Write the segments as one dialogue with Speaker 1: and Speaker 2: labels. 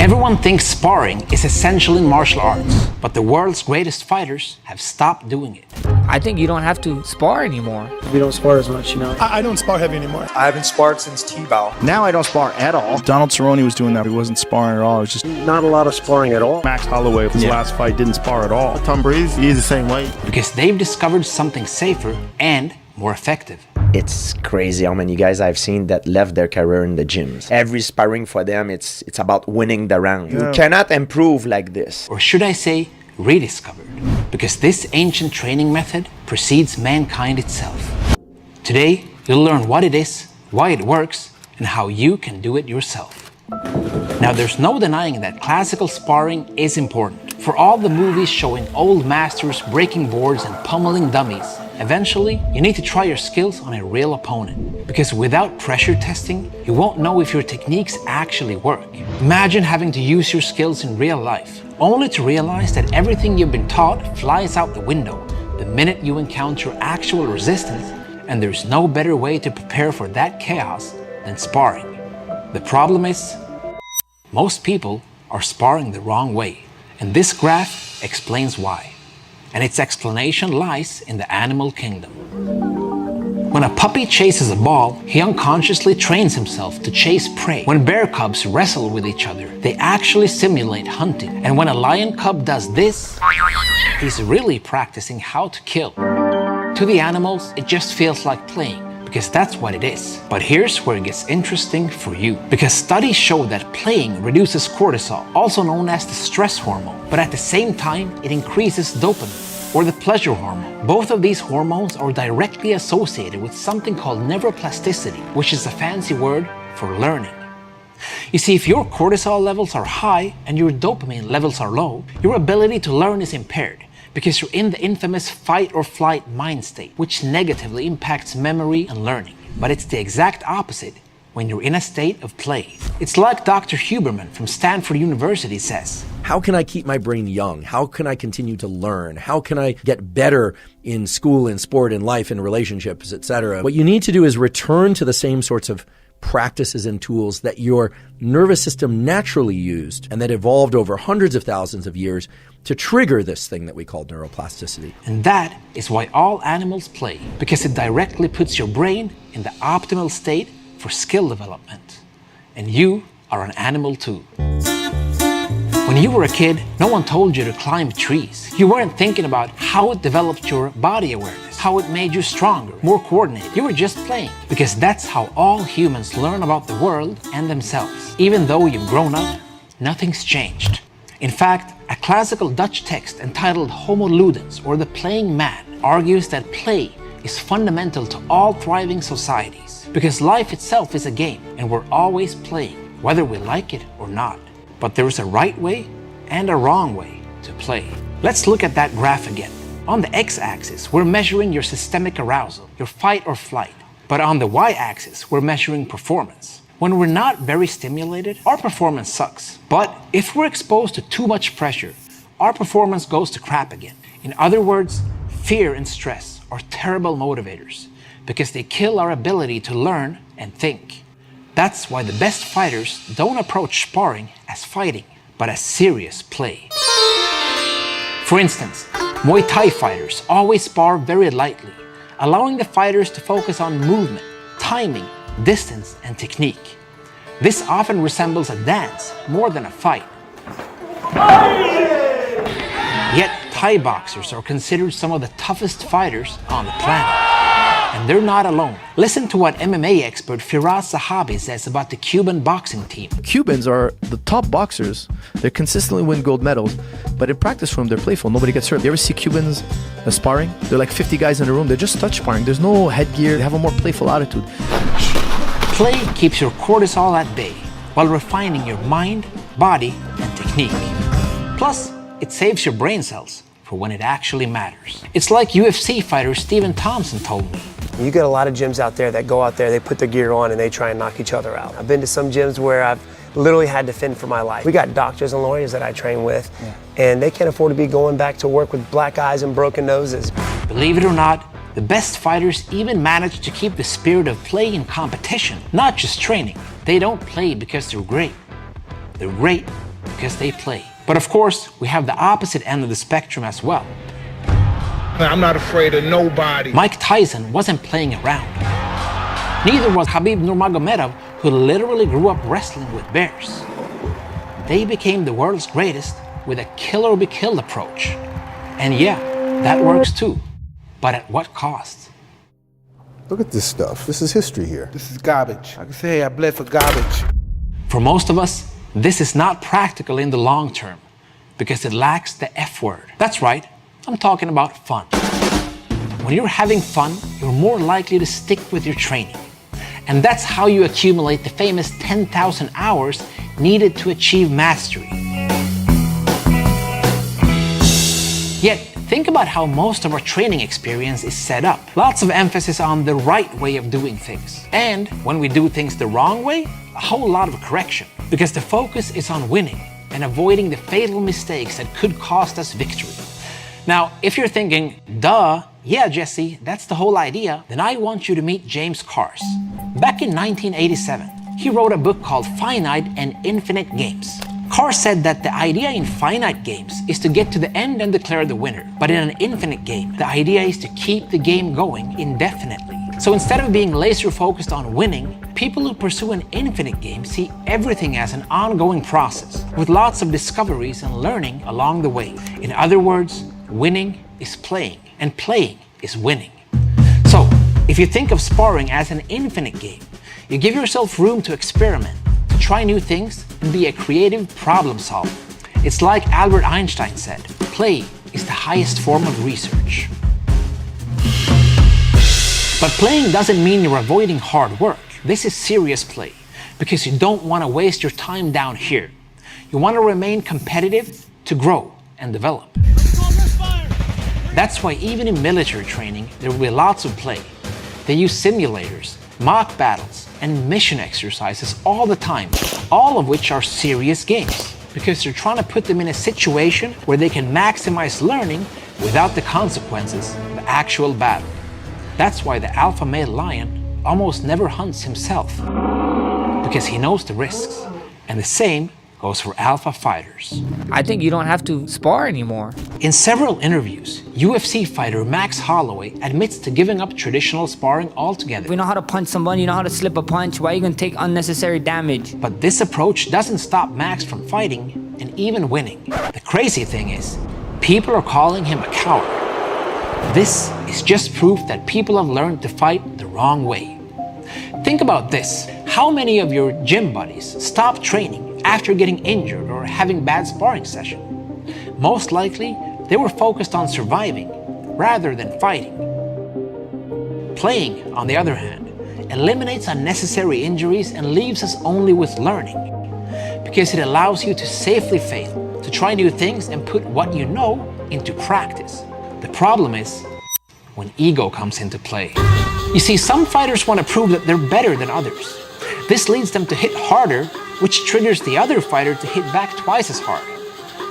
Speaker 1: Everyone thinks sparring is essential in martial arts, but the world's greatest fighters have stopped doing it.
Speaker 2: I think you don't have to spar anymore.
Speaker 3: We don't spar as much, you know.
Speaker 4: I don't spar heavy anymore.
Speaker 5: I haven't sparred since T-Bow.
Speaker 6: Now I don't spar at all.
Speaker 4: Donald Cerrone was doing that. He wasn't sparring at all. It was just
Speaker 3: Not a lot of sparring at all.
Speaker 4: Max Holloway, his last fight, didn't spar at all.
Speaker 6: Tom Brady, he's the same way.
Speaker 1: Because they've discovered something safer and more effective.
Speaker 7: It's crazy how many guys I've seen that left their career in the gyms. Every sparring for them, it's about winning the round. You cannot improve like this.
Speaker 1: Or should I say, rediscovered. Because this ancient training method precedes mankind itself. Today, you'll learn what it is, why it works, and how you can do it yourself. Now, there's no denying that classical sparring is important. For all the movies showing old masters breaking boards and pummeling dummies, eventually, you need to try your skills on a real opponent. Because without pressure testing, you won't know if your techniques actually work. Imagine having to use your skills in real life, only to realize that everything you've been taught flies out the window the minute you encounter actual resistance, and there's no better way to prepare for that chaos than sparring. The problem is, most people are sparring the wrong way, and this graph explains why. And its explanation lies in the animal kingdom. When a puppy chases a ball, he unconsciously trains himself to chase prey. When bear cubs wrestle with each other, they actually simulate hunting. And when a lion cub does this, he's really practicing how to kill. To the animals, it just feels like playing, because that's what it is. But here's where it gets interesting for you. Because studies show that playing reduces cortisol, also known as the stress hormone, but at the same time, it increases dopamine, or the pleasure hormone. Both of these hormones are directly associated with something called neuroplasticity, which is a fancy word for learning. You see, if your cortisol levels are high and your dopamine levels are low, your ability to learn is impaired, because you're in the infamous fight or flight mind state, which negatively impacts memory and learning. But it's the exact opposite when you're in a state of play. It's like Dr. Huberman from Stanford University says,
Speaker 8: how can I keep my brain young? How can I continue to learn? How can I get better in school, in sport, in life, in relationships, etc.? What you need to do is return to the same sorts of practices and tools that your nervous system naturally used and that evolved over hundreds of thousands of years to trigger this thing that we call neuroplasticity.
Speaker 1: And that is why all animals play, because it directly puts your brain in the optimal state for skill development. And you are an animal too. When you were a kid, no one told you to climb trees. You weren't thinking about how it developed your body awareness, how it made you stronger, more coordinated. You were just playing, because that's how all humans learn about the world and themselves. Even though you've grown up, nothing's changed. In fact, a classical Dutch text entitled Homo Ludens, or the Playing Man, argues that play is fundamental to all thriving societies, because life itself is a game, and we're always playing, whether we like it or not. But there is a right way and a wrong way to play. Let's look at that graph again. On the x-axis, we're measuring your systemic arousal, your fight or flight. But on the y-axis, we're measuring performance. When we're not very stimulated, our performance sucks. But if we're exposed to too much pressure, our performance goes to crap again. In other words, fear and stress are terrible motivators, because they kill our ability to learn and think. That's why the best fighters don't approach sparring as fighting, but as serious play. For instance, Muay Thai fighters always spar very lightly, allowing the fighters to focus on movement, timing, distance, and technique. This often resembles a dance more than a fight. Yet Thai boxers are considered some of the toughest fighters on the planet. And they're not alone. Listen to what MMA expert Firas Zahabi says about the Cuban boxing team.
Speaker 9: Cubans are the top boxers. They consistently win gold medals, but in practice room, they're playful. Nobody gets hurt. You ever see Cubans sparring? They're like 50 guys in a room. They're just touch sparring. There's no headgear. They have a more playful attitude.
Speaker 1: Play keeps your cortisol at bay while refining your mind, body, and technique. Plus, it saves your brain cells for when it actually matters. It's like UFC fighter Stephen Thompson told me.
Speaker 10: You get a lot of gyms out there that go out there, they put their gear on and they try and knock each other out. I've been to some gyms where I've literally had to fend for my life. We got doctors and lawyers that I train with, and they can't afford to be going back to work with black eyes and broken noses.
Speaker 1: Believe it or not, the best fighters even manage to keep the spirit of play in competition, not just training. They don't play because they're great. They're great because they play. But of course, we have the opposite end of the spectrum as well.
Speaker 11: I'm not afraid of nobody.
Speaker 1: Mike Tyson wasn't playing around. Neither was Khabib Nurmagomedov, who literally grew up wrestling with bears. They became the world's greatest with a kill or be killed approach. And yeah, that works too. But at what cost?
Speaker 12: Look at this stuff. This is history here.
Speaker 11: This is garbage. I can say I bled for garbage.
Speaker 1: For most of us, this is not practical in the long term because it lacks the F word. That's right, I'm talking about fun. When you're having fun, you're more likely to stick with your training. And that's how you accumulate the famous 10,000 hours needed to achieve mastery. Yet, think about how most of our training experience is set up. Lots of emphasis on the right way of doing things. And when we do things the wrong way, a whole lot of correction. Because the focus is on winning and avoiding the fatal mistakes that could cost us victory. Now, if you're thinking, duh, yeah, Jesse, that's the whole idea, then I want you to meet James Cars. Back in 1987, he wrote a book called Finite and Infinite Games. Carr said that the idea in finite games is to get to the end and declare the winner. But in an infinite game, the idea is to keep the game going indefinitely. So instead of being laser focused on winning, people who pursue an infinite game see everything as an ongoing process, with lots of discoveries and learning along the way. In other words, winning is playing, and playing is winning. So, if you think of sparring as an infinite game, you give yourself room to experiment, to try new things, and be a creative problem solver. It's like Albert Einstein said, play is the highest form of research. But playing doesn't mean you're avoiding hard work. This is serious play, because you don't want to waste your time down here. You want to remain competitive to grow and develop. That's why even in military training, there will be lots of play. They use simulators, mock battles, and mission exercises all the time, all of which are serious games, because they're trying to put them in a situation where they can maximize learning without the consequences of the actual battle. That's why the alpha male lion almost never hunts himself, because he knows the risks, and the same goes for alpha fighters.
Speaker 2: I think you don't have to spar anymore.
Speaker 1: In several interviews, UFC fighter Max Holloway admits to giving up traditional sparring altogether.
Speaker 2: We know how to punch someone, you know how to slip a punch, why are you gonna take unnecessary damage?
Speaker 1: But this approach doesn't stop Max from fighting and even winning. The crazy thing is, people are calling him a coward. This is just proof that people have learned to fight the wrong way. Think about this. How many of your gym buddies stop training after getting injured or having bad sparring session? Most likely, they were focused on surviving rather than fighting. Playing, on the other hand, eliminates unnecessary injuries and leaves us only with learning, because it allows you to safely fail, to try new things and put what you know into practice. The problem is when ego comes into play. You see, some fighters want to prove that they're better than others. This leads them to hit harder, which triggers the other fighter to hit back twice as hard.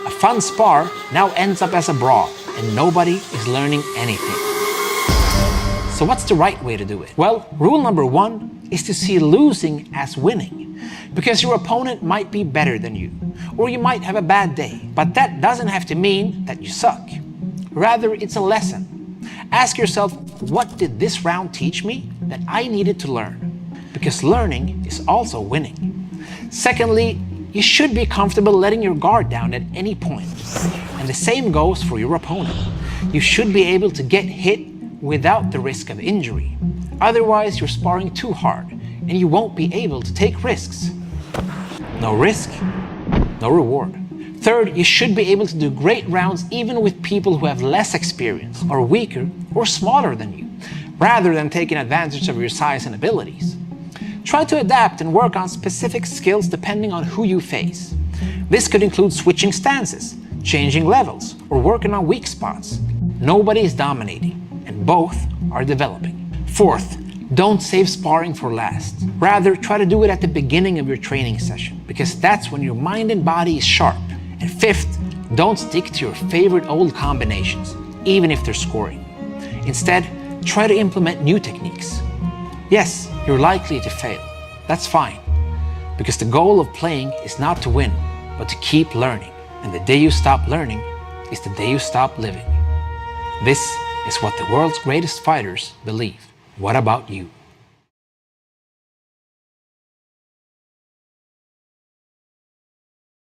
Speaker 1: A fun spar now ends up as a brawl, and nobody is learning anything. So what's the right way to do it? Well, rule number 1 is to see losing as winning, because your opponent might be better than you, or you might have a bad day, but that doesn't have to mean that you suck. Rather, it's a lesson. Ask yourself, what did this round teach me that I needed to learn? Because learning is also winning. Secondly, you should be comfortable letting your guard down at any point. And the same goes for your opponent. You should be able to get hit without the risk of injury. Otherwise, you're sparring too hard and you won't be able to take risks. No risk, no reward. Third, you should be able to do great rounds even with people who have less experience, or weaker, or smaller than you, rather than taking advantage of your size and abilities. Try to adapt and work on specific skills depending on who you face. This could include switching stances, changing levels, or working on weak spots. Nobody is dominating, and both are developing. Fourth, don't save sparring for last. Rather, try to do it at the beginning of your training session, because that's when your mind and body is sharp. And fifth, don't stick to your favorite old combinations, even if they're scoring. Instead, try to implement new techniques. Yes, you're likely to fail. That's fine, because the goal of playing is not to win, but to keep learning. And the day you stop learning is the day you stop living. This is what the world's greatest fighters believe. What about you?